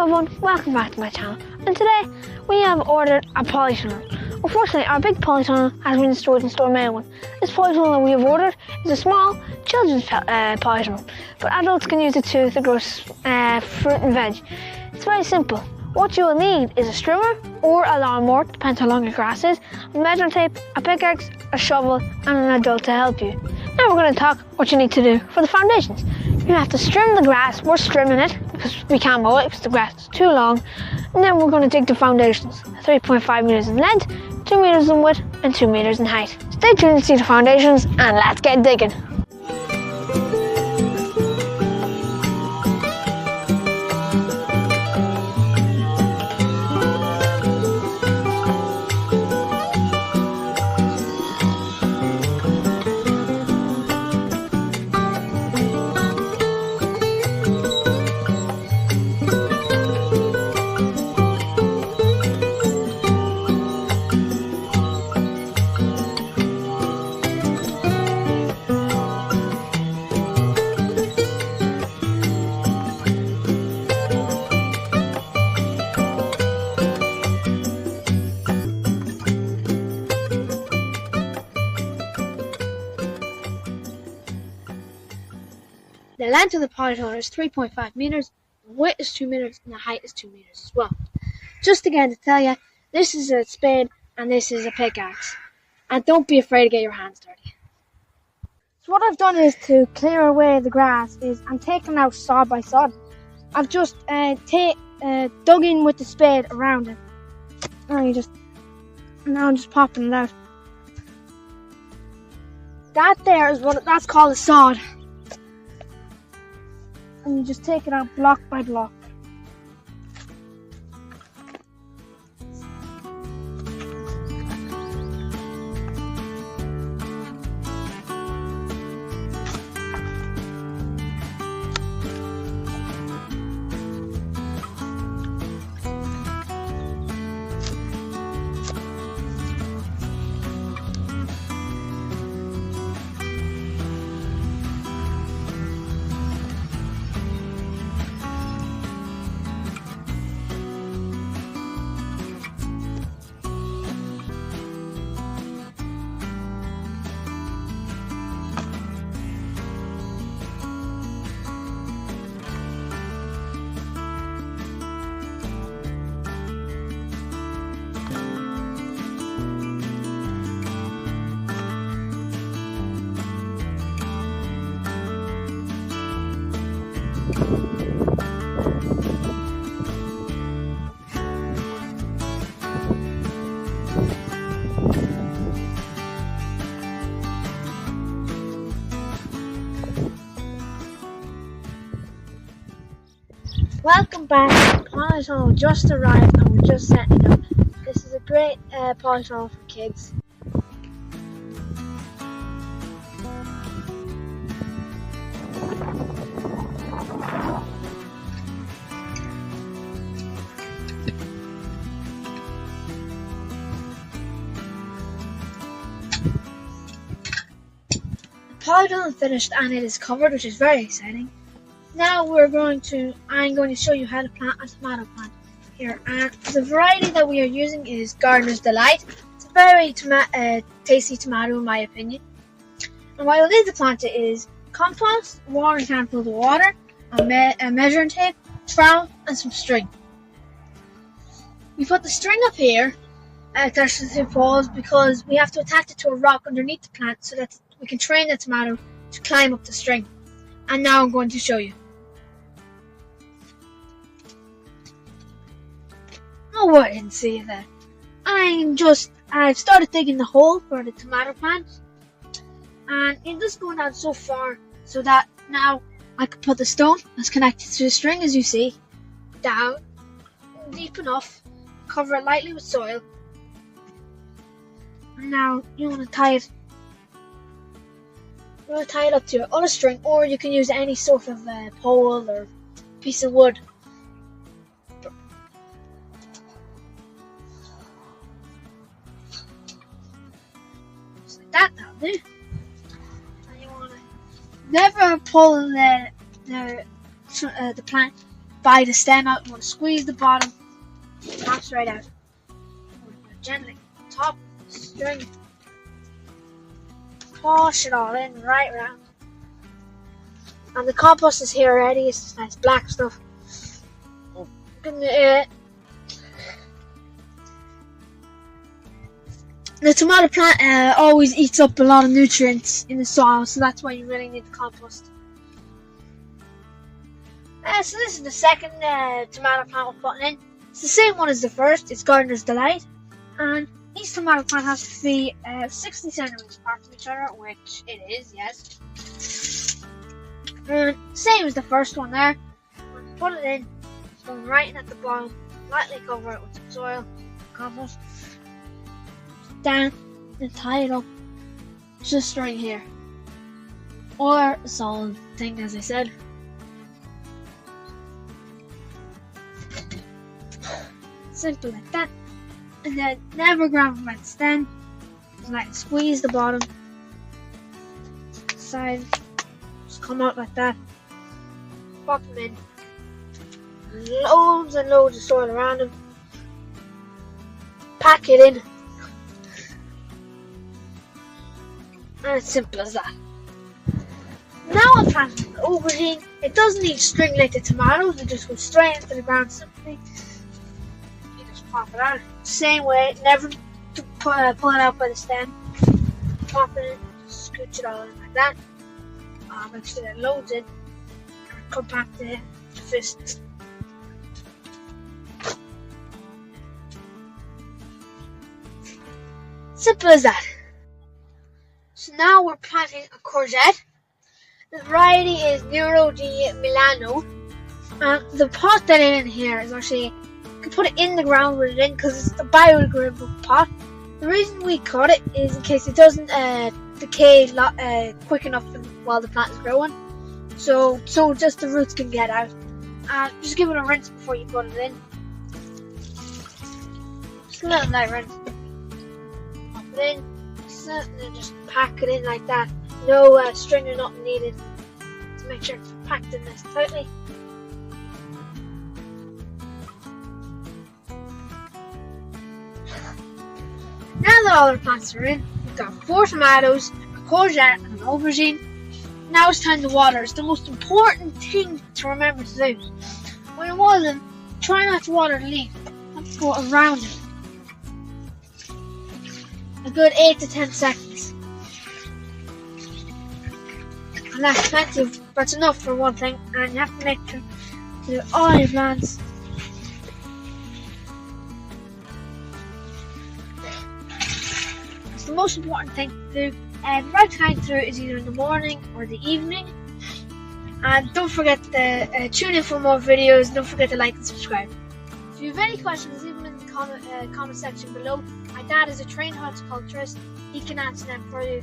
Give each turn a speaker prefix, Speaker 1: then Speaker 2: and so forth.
Speaker 1: Hello everyone, welcome back to my channel, and today we have ordered a polytunnel. Unfortunately, our big polytunnel has been destroyed in store mowing. This polytunnel that we have ordered is a small children's polytunnel, but adults can use it too to grow fruit and veg. It's very simple. What you will need is a strimmer or a lawnmower, depends how long your grass is, a measuring tape, a pickaxe, a shovel, and an adult to help you. Now we're going to talk what you need to do for the foundations. You have to strim the grass. We're strimming it because we can't mow it because the grass is too long. And then we're going to dig the foundations, 3.5 meters in length, 2 meters in width, and 2 meters in height. Stay tuned to see the foundations, and let's get digging. The length of the polytunnel is 3.5 meters, the width is 2 meters, and the height is 2 meters as well. Just again to tell you, this is a spade and this is a pickaxe. And don't be afraid to get your hands dirty. So what I've done is to clear away the grass is I'm taking out sod by sod. I've just dug in with the spade around it. Now I'm just popping it out. That there is that's called a sod. And you just take it out block by block. Welcome back. The polytunnel just arrived and we're just setting it up. This is a great polytunnel for kids. The polytunnel is finished and it is covered, which is very exciting. Now I'm going to show you how to plant a tomato plant here. And the variety that we are using is Gardener's Delight. It's a very tasty tomato in my opinion. And what you'll need to plant it is compost, a watering can full of water, a measuring tape, trowel, and some string. We put the string up here attached to the 2 poles because we have to attach it to a rock underneath the plant so that we can train the tomato to climb up the string. And now I'm going to show you. Oh, I didn't see you there. I've started digging the hole for the tomato plant. And it's just going down so far so that now I can put the stone that's connected to the string, as you see, down deep enough, cover it lightly with soil. And now you want to tie it. You want to tie it up to your other string, or you can use any sort of pole or piece of wood. Just like that, that'll do. And you want to never pull the plant by the stem out. You want to squeeze the bottom, pops right out. Gently, top, string, push it all in right round. And the compost is here already. It's this nice black stuff. The tomato plant always eats up a lot of nutrients in the soil, so that's why you really need the compost. So this is the second tomato plant we're putting in. It's the same one as the first. It's Gardener's Delight, and each tomato plant has to be 60 centimeters apart from each other, which it is, yes. And same as the first one there. Put it in, going right in at the bottom, lightly cover it with some soil, compost, down, and tie it up just right here. Or a solid thing, as I said. Simple like that. And then never grab them by the stem. Just like squeeze the bottom side. Just come out like that. Pop them in. Loads and loads of soil around them. Pack it in. And it's simple as that. Now I'm planting the aubergine. It doesn't need string like the tomatoes. It just goes straight into the ground simply. You just pop it out. Same way, never pull it out by the stem. Pop it in, scooch it all in like that. Make sure that it loads in. And compact it to fist. Simple as that. So now we're planting a courgette. The variety is Nero di Milano. And the pot that is in here is actually, you can put it in the ground with it in because it's a biodegradable pot. The reason we cut it is in case it doesn't decay quick enough while the plant is growing. So just the roots can get out. And just give it a rinse before you put it in. Just a little light rinse. Pop it in. And then just pack it in like that. No string or nothing needed. To make sure it's packed in nice tightly. Now that all our plants are in, we've got 4 tomatoes, a courgette, and an aubergine. Now it's time to water. It's the most important thing to remember to do. When you're watering, try not to water the leaf. Have to go around it. A good 8 to 10 seconds. And that's plenty, that's enough for one thing, and you have to make sure to do all your plants. It's the most important thing to do. The right time to do it is either in the morning or the evening. And don't forget to tune in for more videos. Don't forget to like and subscribe. If you have any questions, leave them in the comment section below. My dad is a trained horticulturist. He can answer them for you.